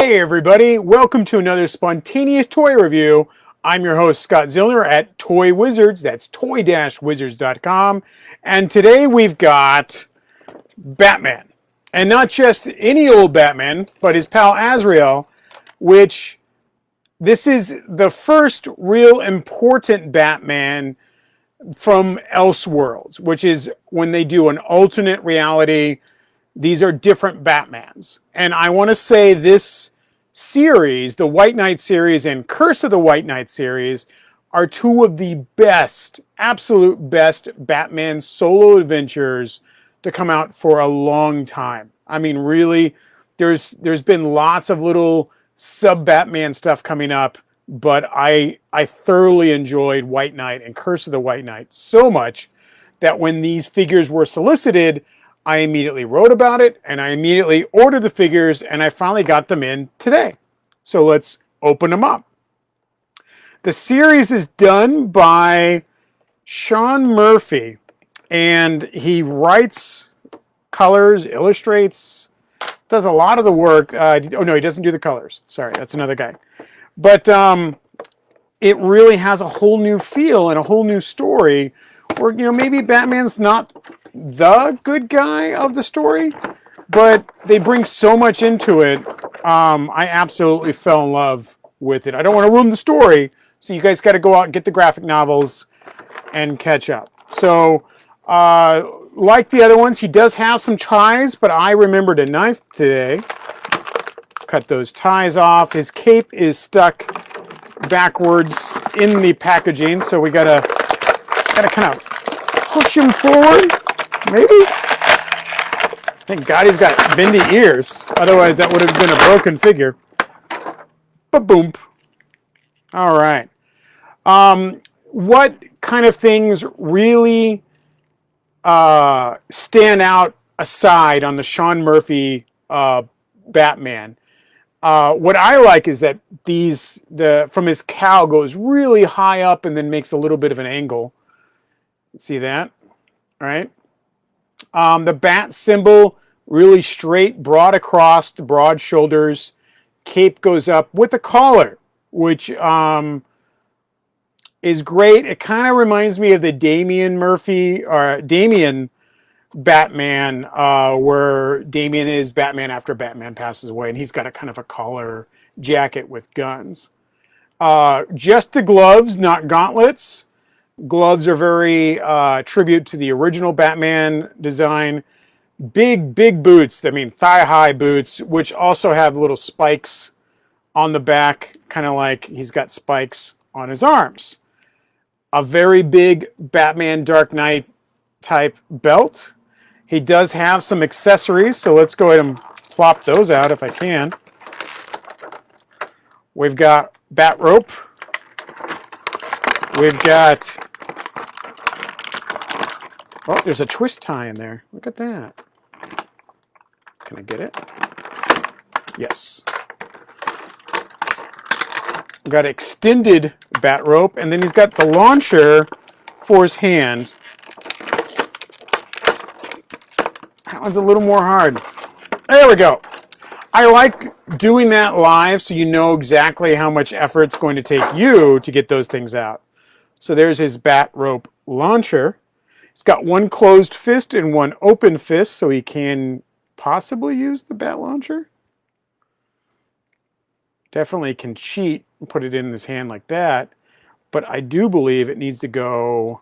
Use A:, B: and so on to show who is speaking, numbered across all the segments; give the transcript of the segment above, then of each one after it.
A: Hey everybody, welcome to another spontaneous toy review. I'm your host Scott Zillner at Toy Wizards, that's toy-wizards.com, and today we've got Batman. And not just any old Batman, but his pal Azriel, which this is the first real important Batman from Elseworlds, which is when they do an alternate reality. These are different Batmans. And I want to say this series, the White Knight series and Curse of the White Knight series, are two of the best, absolute best Batman solo adventures to come out for a long time. I mean, really, there's been lots of little sub-Batman stuff coming up, but I thoroughly enjoyed White Knight and Curse of the White Knight so much that when these figures were solicited, I immediately wrote about it and I immediately ordered the figures and I finally got them in today. So let's open them up. The series is done by Sean Murphy and he writes, colors, illustrates, does a lot of the work. Oh no, he doesn't do the colors. Sorry, that's another guy. But it really has a whole new feel and a whole new story where, you know, maybe Batman's not the good guy of the story, but they bring so much into it. I absolutely fell in love with it. I don't want to ruin the story, so you guys got to go out and get the graphic novels and catch up. So, like the other ones, he does have some ties, but I remembered a knife today. Cut those ties off. His cape is stuck backwards in the packaging, so we gotta kind of push him forward. Maybe? Thank God he's got bendy ears. Otherwise, that would have been a broken figure. Ba-boom. All right. What kind of things really stand out aside on the Sean Murphy Batman? What I like is that from his cowl goes really high up and then makes a little bit of an angle. See that? All right. The bat symbol, really straight, broad across, the broad shoulders. Cape goes up with a collar, which is great. It kind of reminds me of the Damian Batman, where Damian is Batman after Batman passes away, and he's got a kind of a collar jacket with guns. Just the gloves, not gauntlets. Gloves are very tribute to the original Batman design. Big boots, I mean thigh-high boots, which also have little spikes on the back, kind of like he's got spikes on his arms. A very big Batman Dark Knight type belt. He does have some accessories, so let's go ahead and plop those out if I can. We've got bat rope. We've got... Oh, there's a twist tie in there. Look at that. Can I get it? Yes. We've got extended bat rope, and then he's got the launcher for his hand. That one's a little more hard. There we go. I like doing that live so you know exactly how much effort it's going to take you to get those things out. So there's his bat rope launcher. He's got one closed fist and one open fist, so he can possibly use the bat launcher. Definitely can cheat and put it in his hand like that, but I do believe it needs to go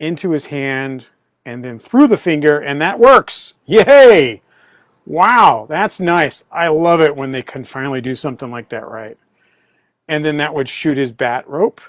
A: into his hand and then through the finger, and that works. Yay! Wow, that's nice. I love it when they can finally do something like that right. And then that would shoot his bat rope.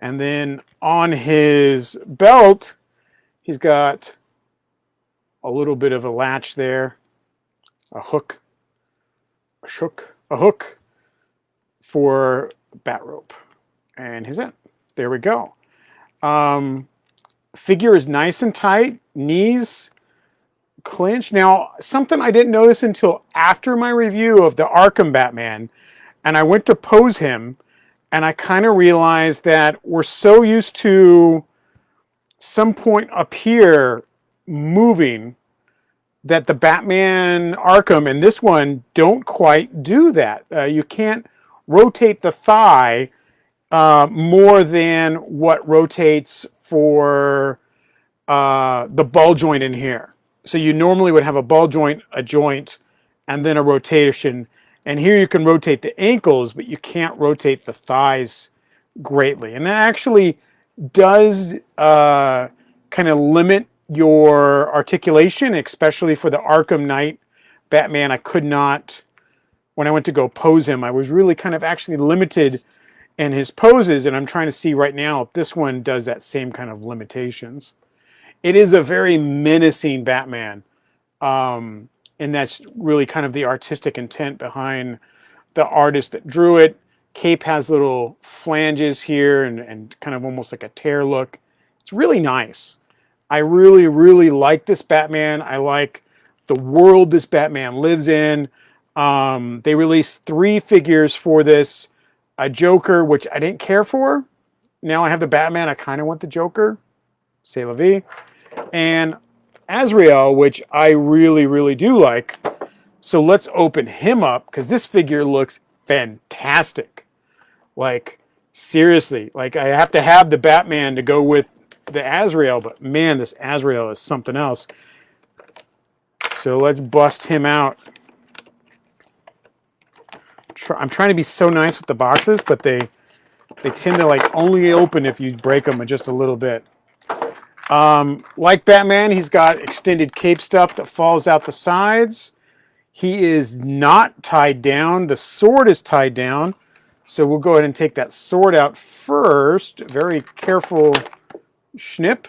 A: And then on his belt, he's got a little bit of a latch there, a hook for bat rope. And his end. There we go. Figure is nice and tight, knees clinch. Now, something I didn't notice until after my review of the Arkham Batman, and I went to pose him, and I kind of realized that we're so used to some point up here moving that the Batman Arkham and this one don't quite do that. You can't rotate the thigh more than what rotates for the ball joint in here. So you normally would have a ball joint, a joint, and then a rotation. And here you can rotate the ankles, but you can't rotate the thighs greatly. And that actually does kind of limit your articulation, especially for the Arkham Knight Batman. I could not, when I went to go pose him, I was really kind of actually limited in his poses. And I'm trying to see right now if this one does that same kind of limitations. It is a very menacing Batman. And that's really kind of the artistic intent behind the artist that drew it. Cape has little flanges here and kind of almost like a tear look. It's really nice. I really, really like this Batman. I like the world this Batman lives in. They released 3 figures for this. A Joker, which I didn't care for. Now I have the Batman. I kind of want the Joker. C'est la vie. And Azriel, which I really, really do like. So let's open him up because this figure looks fantastic. Like, seriously, like I have to have the Batman to go with the Azriel, but man, this Azriel is something else. So let's bust him out. I'm trying to be so nice with the boxes, but they tend to like only open if you break them just a little bit. Like Batman, he's got extended cape stuff that falls out the sides. He is not tied down. The sword is tied down. So we'll go ahead and take that sword out first. Very careful snip.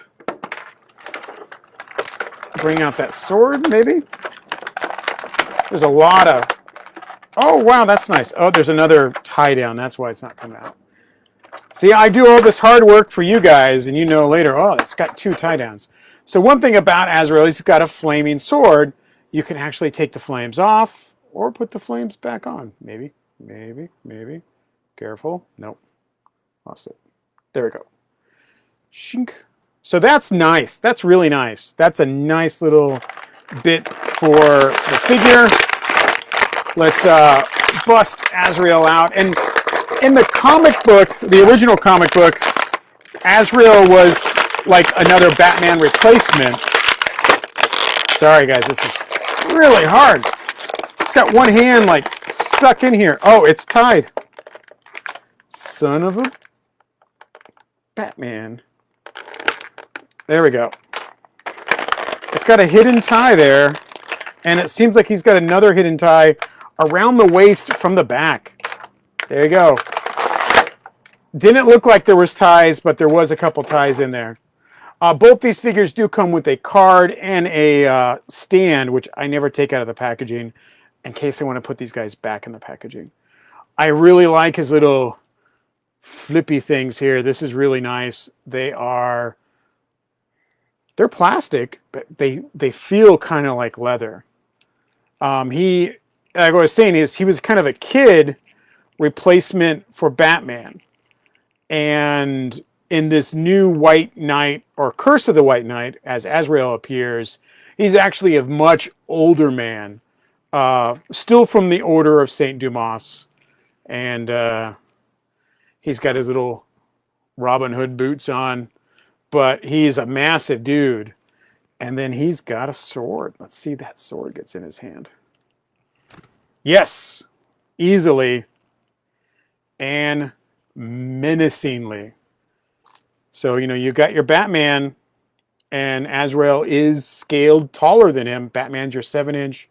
A: Bring out that sword, maybe. There's a lot of... Oh, wow, that's nice. Oh, there's another tie down. That's why it's not coming out. See, I do all this hard work for you guys, and you know later, oh, it's got 2 tie downs. So one thing about Azriel, he's got a flaming sword. You can actually take the flames off or put the flames back on. Maybe, maybe, maybe. Careful. Nope. Lost it. There we go. Shink. So that's nice. That's really nice. That's a nice little bit for the figure. Let's bust Azriel out. And in the comic book, the original comic book, Azriel was like another Batman replacement. Sorry, guys. This is really hard. It's got one hand like stuck in here. Oh, it's tied. Son of a Batman. There we go. It's got a hidden tie there. And it seems like he's got another hidden tie around the waist from the back. There you go. Didn't look like there was ties, but there was a couple ties in there. Both these figures do come with a card and a stand, which I never take out of the packaging in case I want to put these guys back in the packaging. I really like his little flippy things here. This is really nice. They're plastic, but they feel kind of like leather. Like I was saying, he was kind of a kid replacement for Batman. And in this new White Knight, or Curse of the White Knight, as Azriel appears, he's actually a much older man. Still from the Order of St. Dumas. And he's got his little Robin Hood boots on. But he's a massive dude. And then he's got a sword. Let's see if that sword gets in his hand. Yes, easily and menacingly. So, you know, you got your Batman, and Azriel is scaled taller than him. Batman's your 7-inch.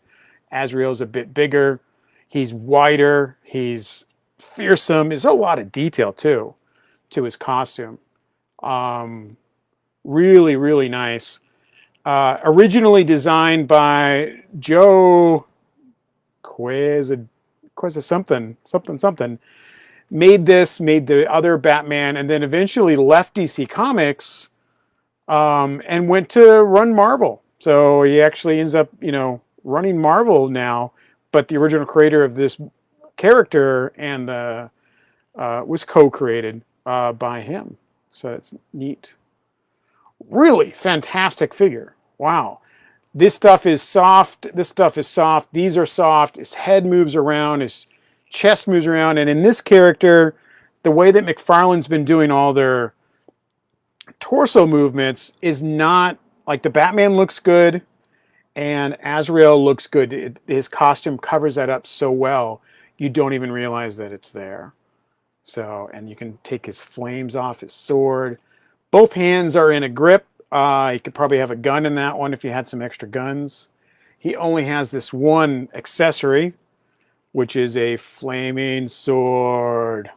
A: Azriel's a bit bigger. He's wider. He's fearsome. There's a lot of detail, too, to his costume. Really, really nice. Originally designed by Joe Queza something. Made the other Batman, and then eventually left DC Comics and went to run Marvel. So he actually ends up, you know, running Marvel now. But the original creator of this character and was co-created by him. So it's neat. Really fantastic figure. Wow. This stuff is soft. This stuff is soft. These are soft. His head moves around. His chest moves around. And in this character, the way that McFarlane's been doing all their torso movements is not like the Batman looks good and Azriel looks good. His costume covers that up so well, you don't even realize that it's there. So, and you can take his flames off his sword. Both hands are in a grip. You could probably have a gun in that one if you had some extra guns. He only has this one accessory, which is a flaming sword.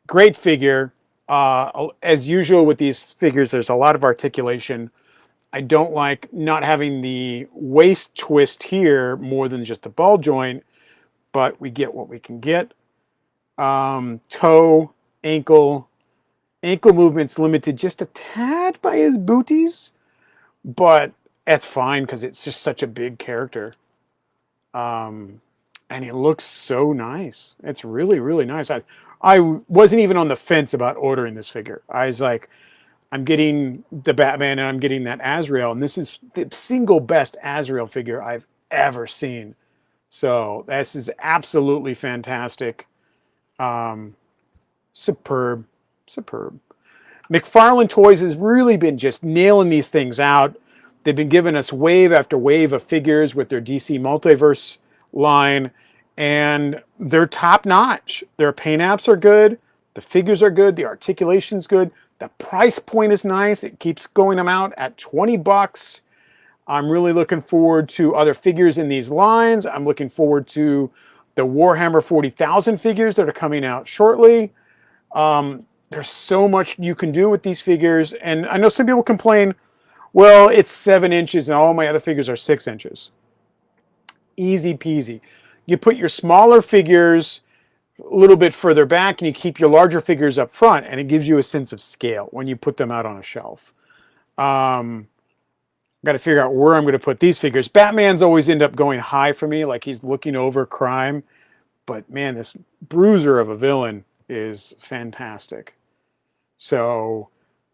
A: Great figure. As usual with these figures, there's a lot of articulation. I don't like not having the waist twist here more than just the ball joint, but we get what we can get. Toe, ankle movement's limited just a tad by his booties, but that's fine because it's just such a big character. And it looks so nice. It's really, really nice. I wasn't even on the fence about ordering this figure. I was like, I'm getting the Batman and I'm getting that Azriel, and this is the single best Azriel figure I've ever seen. So this is absolutely fantastic. Superb, superb. McFarlane Toys has really been just nailing these things out. They've been giving us wave after wave of figures with their DC Multiverse line, and they're top notch. Their paint apps are good. The figures are good. The articulation's good. The price point is nice. It keeps going them out at 20 bucks. I'm really looking forward to other figures in these lines. I'm looking forward to the Warhammer 40,000 figures that are coming out shortly. There's so much you can do with these figures. And I know some people complain, well, it's 7 inches and all my other figures are 6 inches. Easy peasy. You put your smaller figures a little bit further back and you keep your larger figures up front, and it gives you a sense of scale when you put them out on a shelf. Got to figure out where I'm going to put these figures. Batman's always end up going high for me, like he's looking over crime. But man, this bruiser of a villain is fantastic. So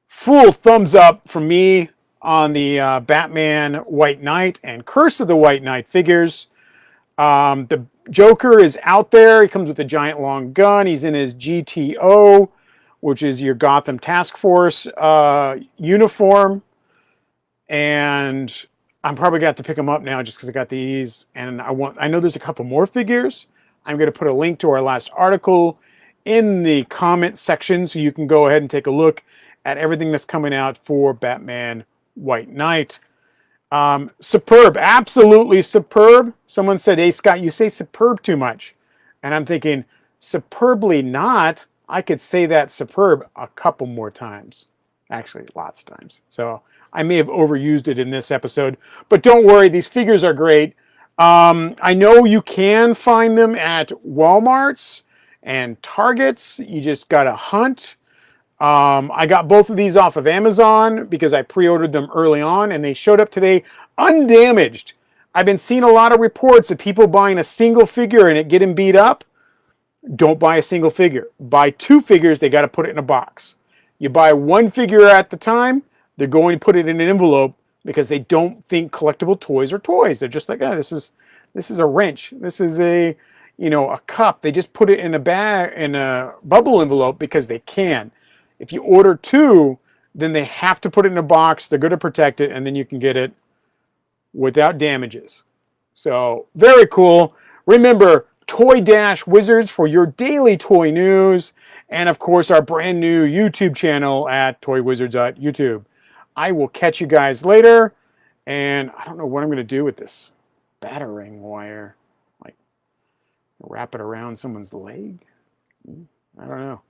A: full thumbs up from me on the Batman White Knight and Curse of the White Knight figures. The Joker is out there. He comes with a giant long gun. He's in his GTO, which is your Gotham Task Force uniform. And I'm probably got to pick them up now just because I got these. And I know there's a couple more figures. I'm going to put a link to our last article in the comment section so you can go ahead and take a look at everything that's coming out for Batman White Knight. Superb, absolutely superb. Someone said, hey Scott, you say superb too much. And I'm thinking, superbly not. I could say that superb a couple more times. Actually, lots of times. So I may have overused it in this episode, but don't worry, these figures are great. I know you can find them at Walmarts and Targets. You just gotta hunt. I got both of these off of Amazon because I pre-ordered them early on and they showed up today undamaged. I've been seeing a lot of reports of people buying a single figure and it getting beat up. Don't buy a single figure. Buy 2 figures, they got to put it in a box. You buy 1 figure at the time, they're going to put it in an envelope because they don't think collectible toys are toys. They're just like, oh, this is a wrench. This is a cup. They just put it in a bag, in a bubble envelope because they can. If you order 2, then they have to put it in a box. They're going to protect it, and then you can get it without damages. So very cool. Remember, Toy-Wizards for your daily toy news, and of course our brand new YouTube channel at toywizards.youtube. I will catch you guys later, and I don't know what I'm going to do with this battering wire. Like wrap it around someone's leg? I don't know.